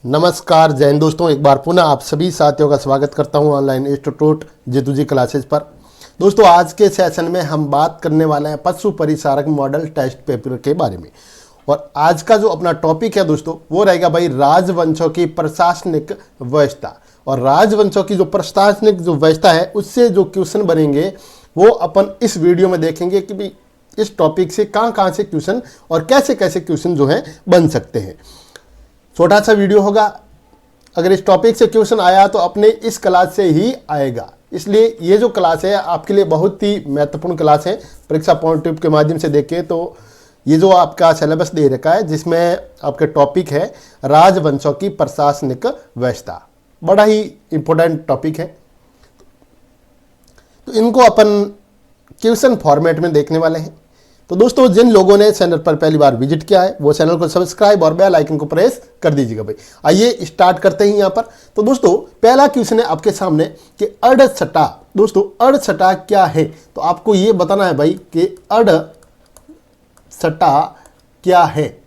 नमस्कार जय हिंद दोस्तों, एक बार पुनः आप सभी साथियों का स्वागत करता हूं ऑनलाइन इंस्टीट्यूट जीतू जी क्लासेस पर। दोस्तों आज के सेशन में हम बात करने वाले हैं पशु परिचारक मॉडल टेस्ट पेपर के बारे में। और आज का जो अपना टॉपिक है दोस्तों वो रहेगा भाई राजवंशों की प्रशासनिक व्यवस्था। और राजवंशों की जो प्रशासनिक जो व्यवस्था है उससे जो क्वेश्चन बनेंगे वो अपन इस वीडियो में देखेंगे कि भाई इस टॉपिक से कहाँ से क्वेश्चन और कैसे कैसे क्वेश्चन जो है बन सकते हैं। छोटा सा वीडियो होगा, अगर इस टॉपिक से क्वेश्चन आया तो अपने इस क्लास से ही आएगा, इसलिए ये जो क्लास है आपके लिए बहुत ही महत्वपूर्ण क्लास है। परीक्षा पॉइंट के माध्यम से देखें तो ये जो आपका सिलेबस दे रखा है जिसमें आपके टॉपिक है राजवंशों की प्रशासनिक व्यवस्था, बड़ा ही इंपॉर्टेंट टॉपिक है। तो इनको अपन क्वेश्चन फॉर्मेट में देखने वाले हैं। तो दोस्तों जिन लोगों ने चैनल पर पहली बार विजिट किया है वो चैनल को सब्सक्राइब और बेल आइकन को प्रेस कर दीजिएगा भाई। आइए स्टार्ट करते हैं यहाँ पर। तो दोस्तों पहला क्वेश्चन है आपके सामने कि अर्धछटा। दोस्तों अर्धछटा क्या है, तो आपको ये बताना है भाई कि अर्धछटा क्या है,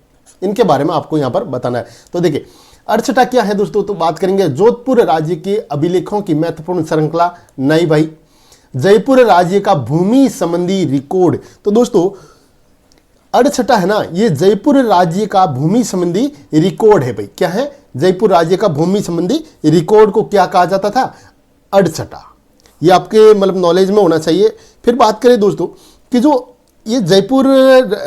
इनके बारे में आपको यहाँ पर बताना है। तो देखिए अर्धछटा क्या है दोस्तों, तो बात करेंगे जोधपुर राज्य के अभिलेखों की महत्वपूर्ण श्रृंखला। नहीं भाई, जयपुर राज्य का भूमि संबंधी रिकॉर्ड। तो दोस्तों अर्धछटा है ना, ये जयपुर राज्य का भूमि संबंधी रिकॉर्ड है भाई। क्या है? जयपुर राज्य का भूमि संबंधी रिकॉर्ड को क्या कहा जाता था? अर्धछटा। ये आपके मतलब नॉलेज में होना चाहिए। फिर बात करें दोस्तों कि जो ये जयपुर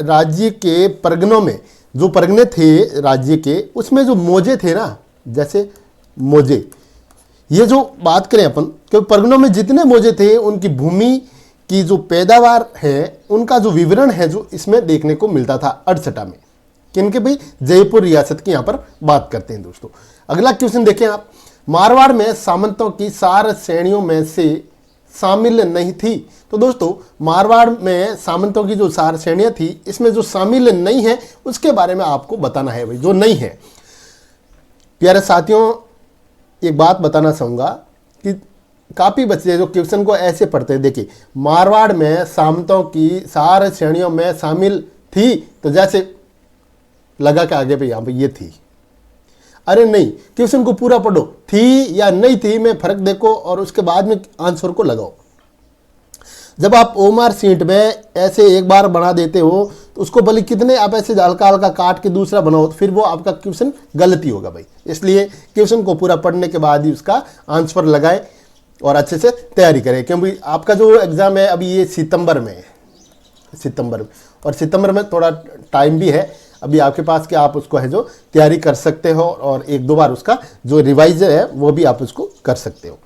राज्य के परगनों में जो परगने थे राज्य के, उसमें जो मौजे थे ना, जैसे मौजे, ये जो बात करें अपन क्योंकि परगनों में जितने मौजे थे उनकी भूमि की जो पैदावार है उनका जो विवरण है जो इसमें देखने को मिलता था अर्धछटा में। किनके भाई? जयपुर रियासत की यहाँ पर बात करते हैं दोस्तों। अगला क्वेश्चन देखें आप, मारवाड़ में सामंतों की 4 श्रेणियों में से शामिल नहीं थी। तो दोस्तों मारवाड़ में सामंतों की जो 4 श्रेणियां थी इसमें जो शामिल नहीं है उसके बारे में आपको बताना है भाई, जो नहीं है। प्यारे साथियों एक बात बताना चाहूँगा कि काफ़ी बच्चे जो क्वेश्चन को ऐसे पढ़ते हैं, देखिए मारवाड़ में सामंतों की 4 श्रेणियों में शामिल थी, तो जैसे लगा कि आगे पे यहाँ पे ये थी। अरे नहीं, क्वेश्चन को पूरा पढ़ो, थी या नहीं थी में फर्क देखो और उसके बाद में आंसर को लगाओ। जब आप ओमआर सीट में ऐसे एक बार बना देते हो तो उसको भले कितने आप ऐसे हल्का हल्का काट के दूसरा बनाओ, फिर वो आपका क्वेश्चन गलती होगा भाई। इसलिए क्वेश्चन को पूरा पढ़ने के बाद ही उसका आंसर लगाएं और अच्छे से तैयारी करें, क्योंकि आपका जो एग्ज़ाम है अभी ये सितंबर में है, और सितंबर में थोड़ा टाइम भी है अभी आपके पास कि आप उसको है जो तैयारी कर सकते हो और 1-2 बार उसका जो रिवाइज है वो भी आप उसको कर सकते हो।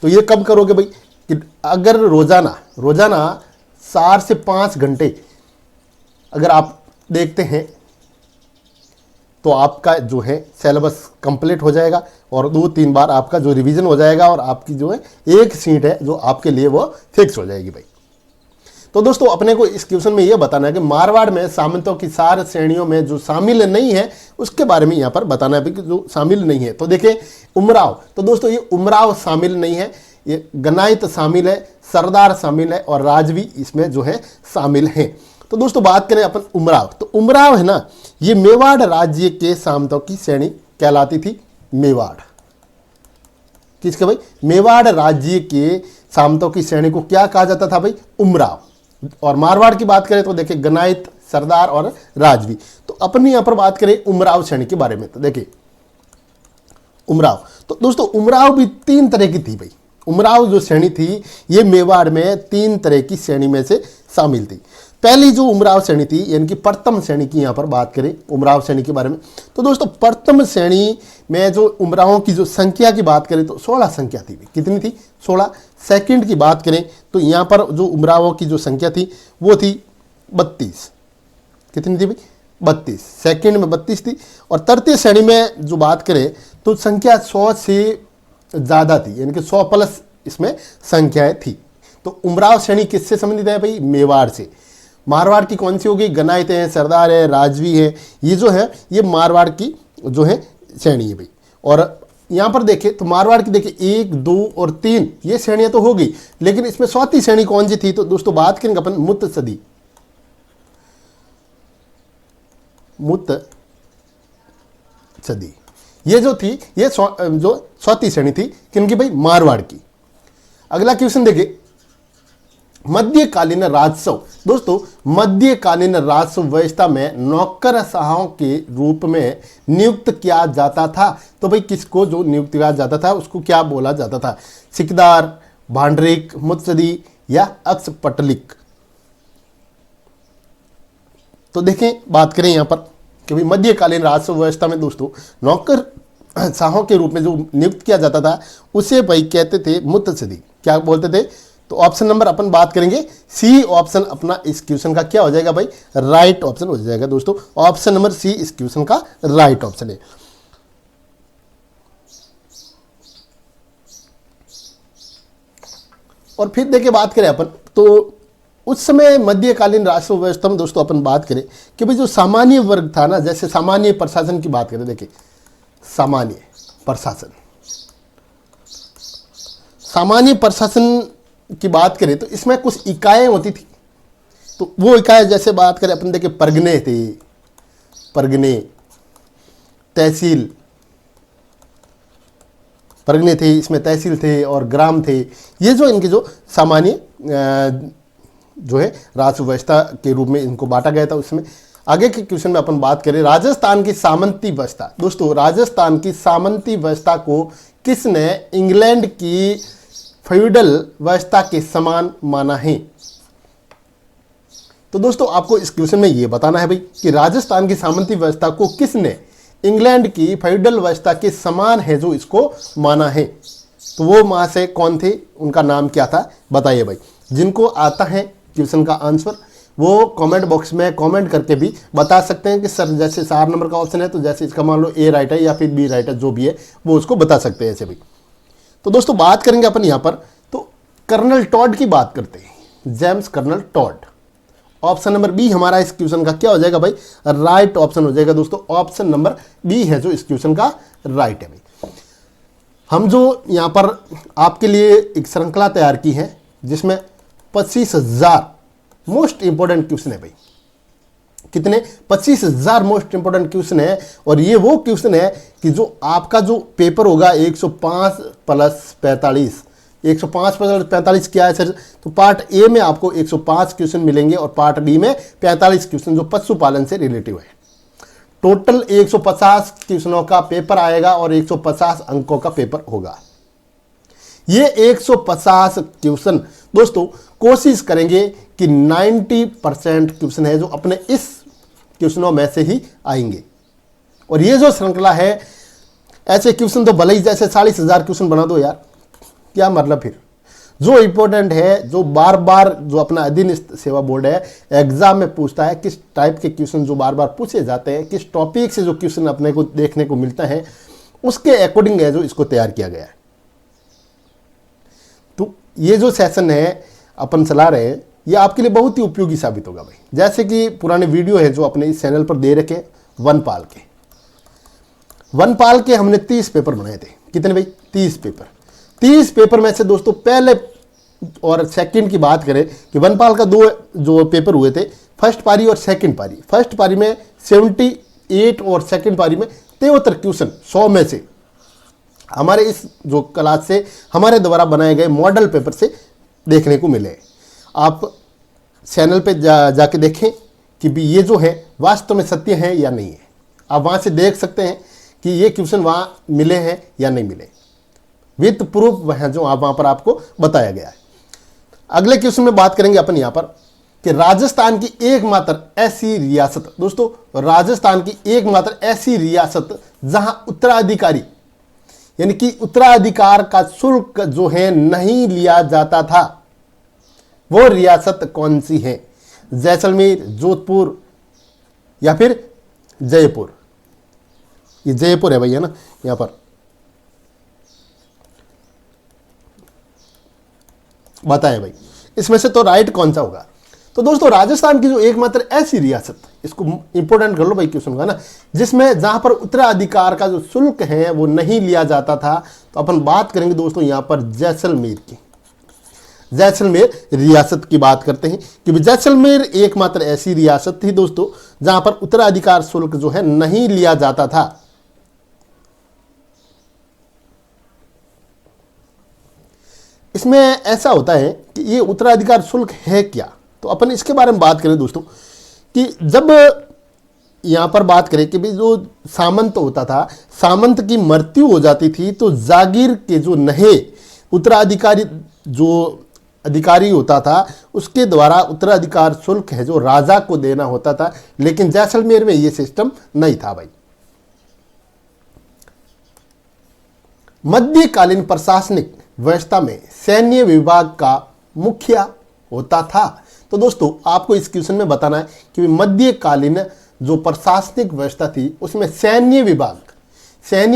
तो ये कब करोगे भाई कि अगर रोज़ाना 4 से 5 घंटे अगर आप देखते हैं तो आपका जो है सिलेबस कंप्लीट हो जाएगा और 2-3 बार आपका जो रिवीजन हो जाएगा और आपकी जो है एक सीट है जो आपके लिए वो फिक्स हो जाएगी भाई। तो दोस्तों अपने को इस क्वेश्चन में ये बताना है कि मारवाड़ में सामंतों की 4 श्रेणियों में जो शामिल नहीं है उसके बारे में यहाँ पर बताना है कि जो शामिल नहीं है। तो देखिए उमराव, तो दोस्तों ये उमराव शामिल नहीं है, ये गनायत शामिल है, सरदार शामिल है और राजवी इसमें जो है शामिल हैं। तो दोस्तों बात करें अपन उमराव, तो उमराव है ना, ये मेवाड़ राज्य के सामंतों की श्रेणी कहलाती थी। मेवाड़ किसके भाई? मेवाड़ राज्य के सामंतों की श्रेणी को क्या कहा जाता था भाई? उमराव। और मारवाड़ की बात करें तो देखिए गनायत, सरदार और राजवी। तो अपनी यहाँ पर बात करें उमराव श्रेणी के बारे में, तो देखिए उमराव, तो दोस्तों उमराव भी 3 तरह की थी भाई। उमराव जो श्रेणी थी ये मेवाड़ में 3 तरह की श्रेणी में से शामिल थी। पहली जो उमराव श्रेणी थी यानी कि प्रथम श्रेणी की यहाँ पर बात करें उमराव श्रेणी के बारे में, तो दोस्तों प्रथम श्रेणी में जो उमरावों की जो संख्या की बात करें तो 16 संख्या थी। कितनी थी? 16। सेकंड की बात करें तो यहाँ पर जो उमरावों की जो संख्या थी वो थी 32। कितनी थी भाई? 32। सेकंड में 32 थी। और तृतीय श्रेणी में जो बात करें तो संख्या 100 से ज़्यादा थी, यानी कि 100 प्लस इसमें संख्याएं थी। तो उमराव श्रेणी किससे संबंधित है भाई? मेवाड़ से। मारवाड़ की कौन सी होगी? गनायत है, सरदार है, राजवी है, ये जो है ये मारवाड़ की जो है श्रेणी है भाई। और यहाँ पर देखें तो मारवाड़ की देखिए 1, 2 और 3 ये श्रेणियाँ तो हो गई, लेकिन इसमें 4थी श्रेणी कौन सी थी? तो दोस्तों बात करेंगे अपन मुत्तसदी। मुत्तसदी ये जो थी ये जो चौथी श्रेणी थी किनकी भाई, मारवाड़ की। अगला क्वेश्चन देखिए, मध्यकालीन राजस्व। दोस्तों मध्यकालीन राजस्व व्यवस्था में नौकरशाहों के रूप में नियुक्त किया जाता था। तो भाई किसको जो नियुक्त किया जाता था उसको क्या बोला जाता था, सिकदार, भांडरिक, मुत्सदी या अक्सपटलिक। तो देखें, बात करें यहां पर कि भाई मध्यकालीन राजस्व व्यवस्था में दोस्तों नौकरशाहों के रूप में जो नियुक्त किया जाता था उसे भाई कहते थे मुत्सदी। क्या बोलते थे, तो ऑप्शन नंबर अपन बात करेंगे सी ऑप्शन अपना इस क्वेश्चन का क्या हो जाएगा भाई, राइट ऑप्शन हो जाएगा। दोस्तों ऑप्शन नंबर सी इस क्वेश्चन का राइट ऑप्शन है। और फिर देखिए बात करें अपन, तो उस समय मध्यकालीन राजस्व व्यवस्था में दोस्तों अपन बात करें कि भाई जो सामान्य वर्ग था ना, जैसे सामान्य प्रशासन की बात करें, देखिए सामान्य प्रशासन, सामान्य प्रशासन की बात करें तो इसमें कुछ इकाइयां होती थी। तो वो इकाई जैसे बात करें अपन, देखिए परगने थे, परगने, तहसील, परगने थे, इसमें तहसील थे और ग्राम थे। ये जो इनके जो सामान्य जो है राजस्व व्यवस्था के रूप में इनको बांटा गया था उसमें। आगे के क्वेश्चन में अपन बात करें राजस्थान की सामंती व्यवस्था। दोस्तों राजस्थान की सामंती व्यवस्था को किसने इंग्लैंड की फ्यूडल व्यवस्था के समान माना है। तो दोस्तों आपको इस क्वेश्चन में यह बताना है भाई कि राजस्थान की सामंती व्यवस्था को किसने इंग्लैंड की फ्यूडल व्यवस्था के समान है जो इसको माना है। तो वो वहां से कौन थे, उनका नाम क्या था, बताइए भाई। जिनको आता है क्वेश्चन का आंसर वो कमेंट बॉक्स में कमेंट करके भी बता सकते हैं कि सर जैसे 4 नंबर का ऑप्शन है तो जैसे इसका मान लो ए राइट है या फिर बी राइट है, जो भी है वो उसको बता सकते हैं ऐसे भी। तो दोस्तों बात करेंगे अपन यहाँ पर, तो कर्नल टॉड की बात करते हैं, James Colonel Tod. Option number B हमारा इस क्वेश्चन का क्या हो जाएगा भाई, राइट ऑप्शन हो जाएगा। दोस्तों ऑप्शन नंबर बी है जो इस क्वेश्चन का राइट है भाई। हम जो यहाँ पर आपके लिए एक श्रृंखला तैयार की है जिसमें 25,000 मोस्ट इंपोर्टेंट क्वेश्चन है भाई। कितने, 25,000 मोस्ट इंपोर्टेंट क्वेश्चन है। और ये वो क्वेश्चन है कि जो आपका जो पेपर होगा 105 प्लस 45, 105 प्लस 45 क्या है सर, तो पार्ट ए में आपको 105 क्वेश्चन मिलेंगे और पार्ट बी में 45 क्वेश्चन जो पशुपालन से रिलेटिव है। टोटल 150 क्वेश्चनों का पेपर आएगा और 150 अंकों का पेपर होगा। ये 150 क्वेश्चन दोस्तों कोशिश करेंगे कि 90% क्वेश्चन है जो अपने इस क्वेश्चनों में से ही आएंगे। और ये जो श्रृंखला है, ऐसे क्वेश्चन तो भले ही जैसे 40,000 क्वेश्चन बना दो यार, क्या मतलब। फिर जो इंपॉर्टेंट है, जो बार बार जो अपना अधीनस्थ सेवा बोर्ड है एग्जाम में पूछता है, किस टाइप के क्वेश्चन जो बार बार पूछे जाते हैं, किस टॉपिक से जो क्वेश्चन अपने को देखने को मिलता है, उसके अकॉर्डिंग है जो इसको तैयार किया गया है। तो ये जो सेशन है अपन चला रहे हैं ये आपके लिए बहुत ही उपयोगी साबित होगा भाई। जैसे कि पुराने वीडियो है जो अपने इस चैनल पर दे रखे, वनपाल के हमने 30 पेपर बनाए थे। कितने भाई, 30 पेपर। 30 पेपर में से दोस्तों पहले और सेकंड की बात करें कि वनपाल का 2 जो पेपर हुए थे, फर्स्ट पारी और सेकंड पारी। फर्स्ट पारी में 78 और सेकंड पारी में 73 क्वेश्चन 100 में से हमारे इस जो क्लास से हमारे द्वारा बनाए गए मॉडल पेपर से देखने को मिले। आप चैनल पे जाके देखें कि भी ये जो है वास्तव में सत्य है या नहीं है। आप वहाँ से देख सकते हैं कि ये क्वेश्चन वहाँ मिले हैं या नहीं मिले, विथ प्रूफ वह जो आप वहाँ पर आपको बताया गया है। अगले क्वेश्चन में बात करेंगे अपन यहाँ पर कि राजस्थान की एकमात्र ऐसी रियासत, दोस्तों राजस्थान की एकमात्र ऐसी रियासत जहां उत्तराधिकारी यानी कि उत्तराधिकार का शुल्क जो है नहीं लिया जाता था, वो रियासत कौन सी है। जैसलमेर, जोधपुर या फिर जयपुर। ये जयपुर है भैया ना यहां पर, बताएं भाई इसमें से तो राइट कौन सा होगा। तो दोस्तों राजस्थान की जो एकमात्र ऐसी रियासत, इसको इंपोर्टेंट कर लो भाई क्वेश्चन का ना, जिसमें जहां पर उत्तराधिकार का जो शुल्क है वो नहीं लिया जाता था, तो अपन बात करेंगे दोस्तों यहां पर जैसलमेर की। जैसलमेर रियासत की बात करते हैं कि जैसलमेर एकमात्र ऐसी रियासत थी दोस्तों जहां पर उत्तराधिकार शुल्क जो है नहीं लिया जाता था। इसमें ऐसा होता है कि ये उत्तराधिकार शुल्क है क्या, तो अपन इसके बारे में बात करें दोस्तों कि जब यहाँ पर बात करें कि भाई जो सामंत होता था, सामंत की मृत्यु हो जाती थी तो जागीर के जो नए उत्तराधिकारी जो अधिकारी होता था उसके द्वारा उत्तराधिकार शुल्क है जो राजा को देना होता था, लेकिन जैसलमेर में ये सिस्टम नहीं था भाई। मध्यकालीन प्रशासनिक व्यवस्था में सैन्य विभाग का मुखिया होता था। तो दोस्तों आपको इस क्वेश्चन में बताना है कि मध्यकालीन जो प्रशासनिक व्यवस्था थी उसमें सैन्य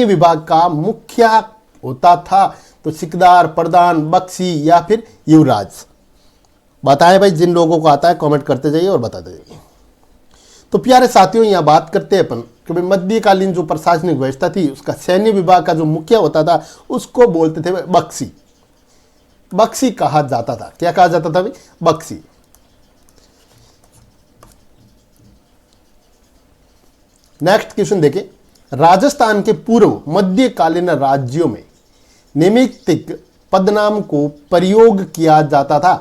विभाग का मुखिया होता था। तो सिकदार, प्रधान, बख्शी या फिर युवराज। बताएं भाई, जिन लोगों को आता है कमेंट करते जाइए और बताते जाइए। तो प्यारे साथियों, यहाँ बात करते हैं अपन कि भाई मध्यकालीन जो प्रशासनिक व्यवस्था थी उसका सैन्य विभाग का जो मुखिया होता था उसको बोलते थे बख्शी। बख्शी कहा जाता था। क्या कहा जाता था भाई? बख्शी। नेक्स्ट क्वेश्चन देखें। राजस्थान के पूर्व मध्यकालीन राज्यों में नैमित्तिक पदनाम को प्रयोग किया जाता था।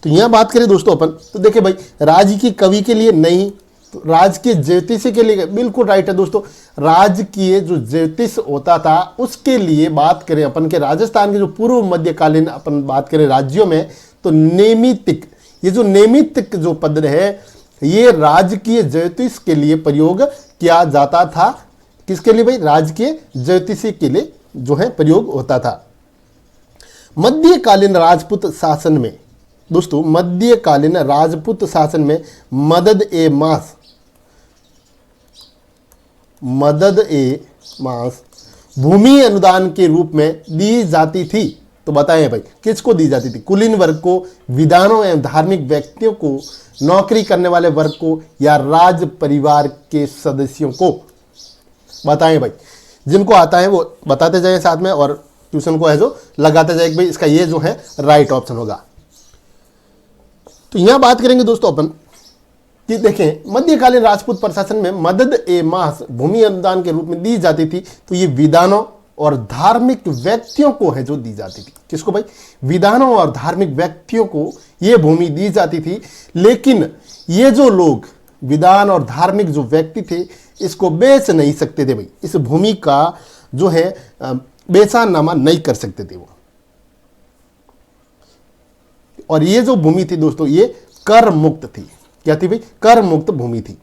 तो यहां बात करें दोस्तों अपन, तो देखिए भाई, राज्य की कवि के लिए नहीं, तो राजकीय ज्योतिषी के लिए बिल्कुल राइट है दोस्तों। राजकीय जो ज्योतिष होता था उसके लिए बात करें अपन के राजस्थान के जो पूर्व मध्यकालीन अपन बात करें राज्यों में, तो नैमित्तिक, ये जो नैमित्तिक जो पद है ये राजकीय ज्योतिष के लिए प्रयोग किया जाता था। किसके लिए भाई? राजकीय ज्योतिषी के लिए जो है प्रयोग होता था। मध्यकालीन राजपूत शासन में दोस्तों, मध्यकालीन राजपूत शासन में मदद ए मास भूमि अनुदान के रूप में दी जाती थी। तो बताएं भाई, किसको दी जाती थी? कुलीन वर्ग को, विद्वानों एवं धार्मिक व्यक्तियों को, नौकरी करने वाले वर्ग को, या राज परिवार के सदस्यों को? बताएं भाई, जिनको आता है वो बताते जाएं साथ में, और ट्यूशन को है जो लगाते जाए कि भाई इसका ये जो है राइट ऑप्शन होगा। तो यहां बात करेंगे दोस्तों अपन कि देखें, मध्यकालीन राजपूत प्रशासन में मदद ए मास भूमि अनुदान के रूप में दी जाती थी। तो ये विद्वानों और धार्मिक व्यक्तियों को है जो दी जाती थी। किसको भाई? विद्वानों और धार्मिक व्यक्तियों को ये भूमि दी जाती थी। लेकिन ये जो लोग विद्वान और धार्मिक जो व्यक्ति थे इसको बेच नहीं सकते थे भाई। इस भूमि का जो है बेचानामा नहीं कर सकते थे वो। और ये जो भूमि थी दोस्तों ये कर मुक्त थी। क्या थी भाई? कर मुक्त भूमि थी।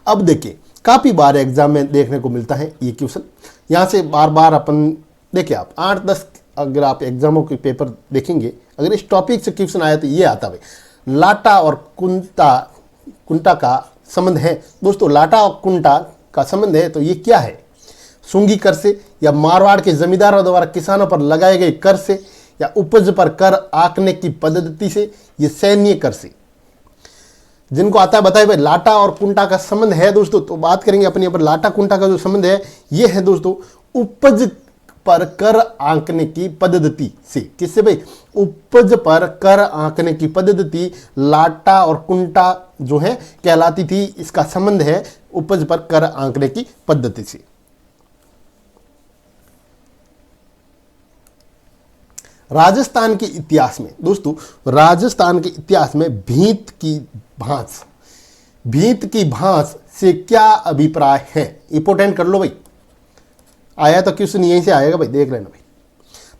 अब देखिए, काफी बार एग्जाम में देखने को मिलता है ये क्वेश्चन। यहां से बार बार अपन देखिए, आप 8-10 अगर आप एग्जामों के पेपर देखेंगे, अगर इस टॉपिक से क्वेश्चन आया तो ये आता भाई, लाटा और कुंटा का संबंध है। दोस्तों लाटा और कुंटा का संबंध है तो ये क्या है? सूंगी कर से, या मारवाड़ के जमींदारों द्वारा किसानों पर लगाए गए कर से, या उपज पर कर आंकने की पद्धति से, ये सैन्य कर से। जिनको आता है बताइए भाई, लाटा और कुंटा का संबंध है दोस्तों। तो बात करेंगे अपनी यहाँ पर लाटा कुंटा का जो संबंध है ये है दोस्तों उपज पर कर आंकने की पद्धति से। किससे भाई? उपज पर कर आंकने की पद्धति लाटा और कुंटा जो है कहलाती थी। इसका संबंध है उपज पर कर आंकने की पद्धति से। राजस्थान के इतिहास में दोस्तों, राजस्थान के इतिहास में भीत की भांस से क्या अभिप्राय है? इंपोर्टेंट कर लो भाई, आया तो क्वेश्चन यहीं से आएगा भाई, देख लेना भाई।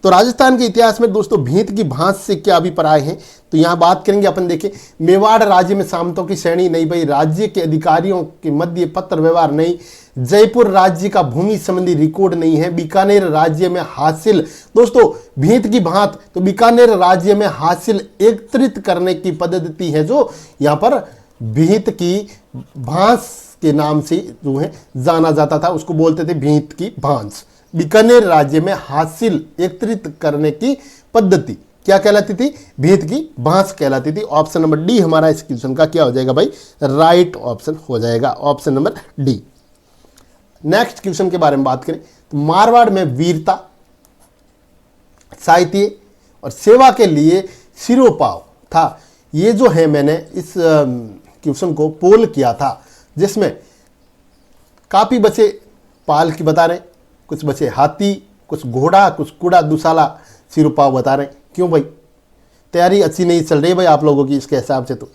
तो राजस्थान के इतिहास में दोस्तों भीत की भांस से क्या अभिप्राय है? तो यहां बात करेंगे अपन। देखें, मेवाड़ राज्य में सामंतों की श्रेणी नहीं भाई, राज्य के अधिकारियों के मध्य पत्र व्यवहार नहीं, जयपुर राज्य का भूमि संबंधी रिकॉर्ड नहीं है, बीकानेर राज्य में हासिल, दोस्तों भीत की भांत, तो बीकानेर राज्य में हासिल एकत्रित करने की पद्धति है जो यहां पर भीत की भांस के नाम से जो है जाना जाता था, उसको बोलते थे भीत की भांस। बीकानेर राज्य में हासिल एकत्रित करने की पद्धति क्या कहलाती थी? भीत की भांस कहलाती थी। ऑप्शन नंबर डी हमारा इस क्वेश्चन का क्या हो जाएगा भाई? राइट ऑप्शन हो जाएगा, option number D. Next question के बारे में बात करें तो मारवाड़ में वीरता, साहित्य और सेवा के लिए सिरोपाव था। ये जो है मैंने इस क्वेश्चन को पोल किया था जिसमें काफी बच्चे पाल की बता रहे, कुछ बच्चे हाथी, कुछ घोड़ा कुछ कूड़ा दुसाला सिरोपाव बता रहे हैं। क्यों भाई, तैयारी अच्छी नहीं चल रही है भाई आप लोगों की इसके हिसाब से? तो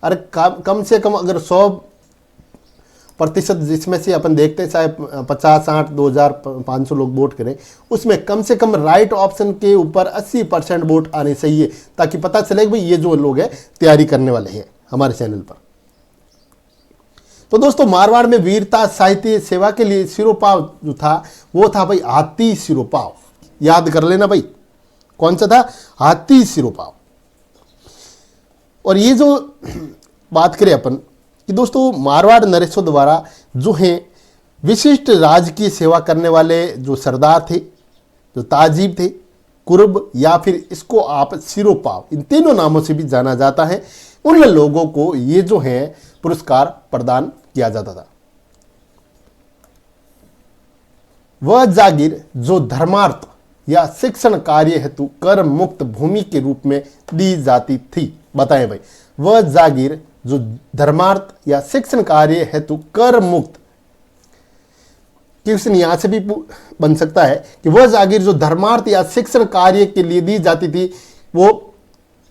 अरे कम से कम अगर 100% जिसमें से अपन देखते हैं चाहे 50, 60, 2500 लोग वोट करें, उसमें कम से कम राइट ऑप्शन के ऊपर 80% वोट आने चाहिए, ताकि पता चले कि भाई ये जो लोग हैं तैयारी करने वाले हैं हमारे चैनल पर। तो दोस्तों मारवाड़ में वीरता साहित्य सेवा के लिए सिरोपाव जो था वो था भाई हाथी सिरोपाव। याद कर लेना भाई, कौन सा था? हाथी सिरोपाव। और ये जो बात करें अपन कि दोस्तों मारवाड़ नरेशों द्वारा जो है विशिष्ट राजकीय सेवा करने वाले जो सरदार थे, जो ताजीब थे, कुर्ब या फिर इसको आप सिरोपाव, इन तीनों नामों से भी जाना जाता है, उन लोगों को ये जो है पुरस्कार प्रदान किया जाता था। वह जागीर जो धर्मार्थ या शिक्षण कार्य हेतु कर मुक्त भूमि के रूप में दी जाती थी। बताएं भाई, वह जागीर जो धर्मार्थ या शिक्षण कार्य हेतु कर मुक्त, क्वेश्चन यहां से भी बन सकता है कि वह जागीर जो धर्मार्थ या शिक्षण कार्य के लिए दी जाती थी, वो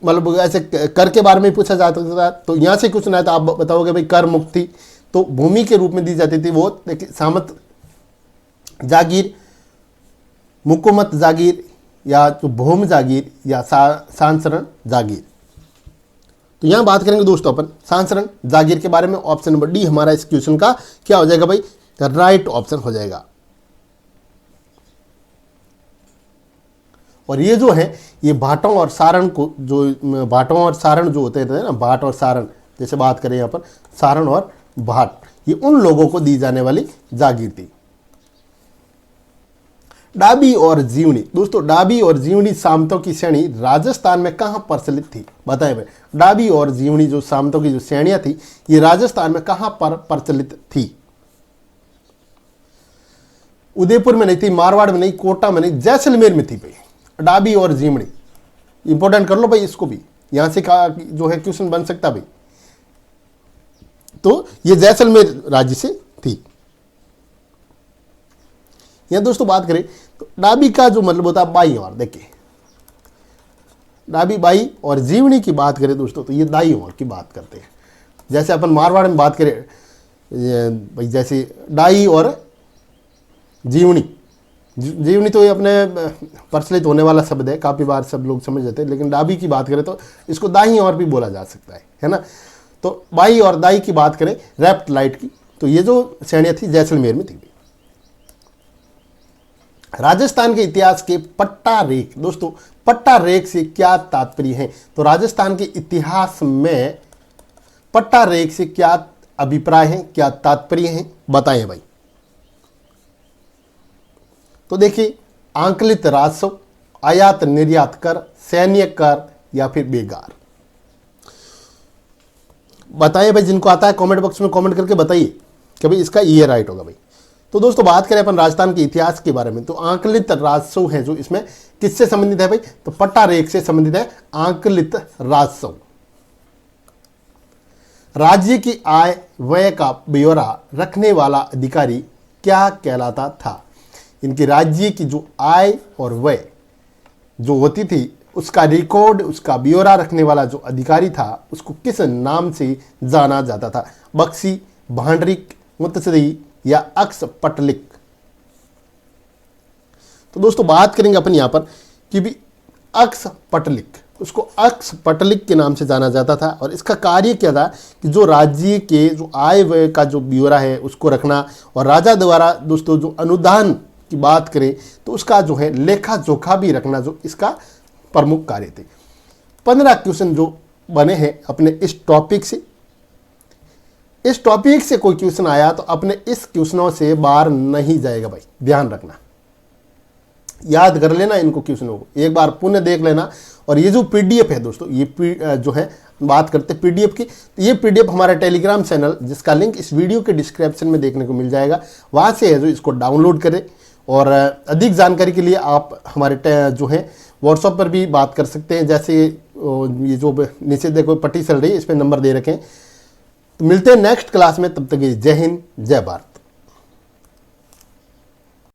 मतलब ऐसे कर के बारे में पूछा जाता था, तो यहां से कुछ ना तो आप बताओगे भाई कर मुक्त थी, तो भूमि के रूप में दी जाती थी। वो देखिए सामत जागीर, मुकुमत जागीर या जो भूम जागीर या सांसरण जागीर। तो यहां बात करेंगे दोस्तों अपन सांसरण जागीर के बारे में। ऑप्शन नंबर डी हमारा इस क्वेश्चन का क्या हो जाएगा भाई? राइट ऑप्शन हो जाएगा। और ये जो है ये भाटों और सारण को, जो भाटों और सारण जो होते थे ना, भाट और सारण, जैसे बात करें यहाँ पर सारण और भाट, ये उन लोगों को दी जाने वाली जागीर थी। डाबी और जीवनी। दोस्तों डाबी और जीवनी सामंतों की श्रेणी राजस्थान में कहां प्रचलित थी? बताएं भाई, डाबी और जीवनी जो सामंतों की जो श्रेणियां थी, ये राजस्थान में कहां पर प्रचलित थी? उदयपुर में नहीं थी, मारवाड़ में नहीं, कोटा में नहीं, जैसलमेर में थी भाई डाबी और जीवनी। इंपॉर्टेंट कर लो भाई इसको भी, यहां से का जो है क्वेश्चन बन सकता भाई। तो ये जैसलमेर राज्य से थी। यहां दोस्तों बात करें तो डाबी का जो मतलब होता है बाई ओर, देखिए डाबी बाई, और जीवनी की बात करें दोस्तों तो ये दाई ओर की बात करते हैं। जैसे अपन मारवाड़ में बात करें भाई, जैसे डाई और जीवनी, जीवनी तो ये अपने प्रचलित होने वाला शब्द है, काफ़ी बार सब लोग समझ जाते हैं, लेकिन डाबी की बात करें तो इसको दाई और भी बोला जा सकता है ना। तो बाई और दाई की बात करें रेप्ट लाइट की, तो ये जो श्रेणियाँ थी जैसलमेर में थी। राजस्थान के इतिहास के पट्टा रेख। दोस्तों पट्टा रेख से क्या तात्पर्य है? तो राजस्थान के इतिहास में पट्टा रेख से क्या अभिप्राय है, क्या तात्पर्य है, बताएं भाई। तो देखिए आंकलित राजस्व, आयात निर्यात कर, सैन्य कर या फिर बेगार। बताइए भाई, जिनको आता है कमेंट बॉक्स में कमेंट करके बताइए कि भाई इसका ये राइट होगा भाई। तो दोस्तों बात करें अपन राजस्थान के इतिहास के बारे में, तो आंकलित राजस्व है जो इसमें किससे संबंधित है भाई? तो पट्टा रेख से संबंधित है आंकलित राजस्व। राज्य की आय व्यय का ब्यौरा रखने वाला अधिकारी क्या कहलाता था? इनके राज्य की जो आय और व्यय जो होती थी उसका रिकॉर्ड, उसका ब्यौरा रखने वाला जो अधिकारी था, उसको किस नाम से जाना जाता था? बख्शी, भांडरिक, मुतसदी या अक्स पटलिक। तो दोस्तों बात करेंगे अपन यहां पर कि भी अक्स पटलिक, उसको अक्स पटलिक के नाम से जाना जाता था। और इसका कार्य क्या था कि जो राज्य के जो आय व्यय का जो ब्यौरा है उसको रखना, और राजा द्वारा दोस्तों जो अनुदान की बात करें तो उसका जो है लेखा जोखा भी रखना, जो इसका प्रमुख कार्य थे। 15 क्वेश्चन जो बने हैं अपने इस टॉपिक से। इस टॉपिक से कोई क्वेश्चन आया तो अपने इस क्वेश्चनों से बाहर नहीं जाएगा भाई, ध्यान रखना, याद कर लेना इनको क्वेश्चनों को, एक बार पुनः देख लेना। और ये जो पीडीएफ है दोस्तों, ये जो है बात करते हैं पीडीएफ की, तो ये पीडीएफ हमारा टेलीग्राम चैनल, जिसका लिंक इस वीडियो के डिस्क्रिप्शन में देखने को मिल जाएगा, वहाँ से है जो इसको डाउनलोड करें। और अधिक जानकारी के लिए आप हमारे जो है व्हाट्सएप पर भी बात कर सकते हैं। जैसे ये जो नीचे देखो पट्टी चल रही है, इस पर नंबर दे रखें। तो मिलते हैं नेक्स्ट क्लास में, तब तक जय हिंद जय भारत।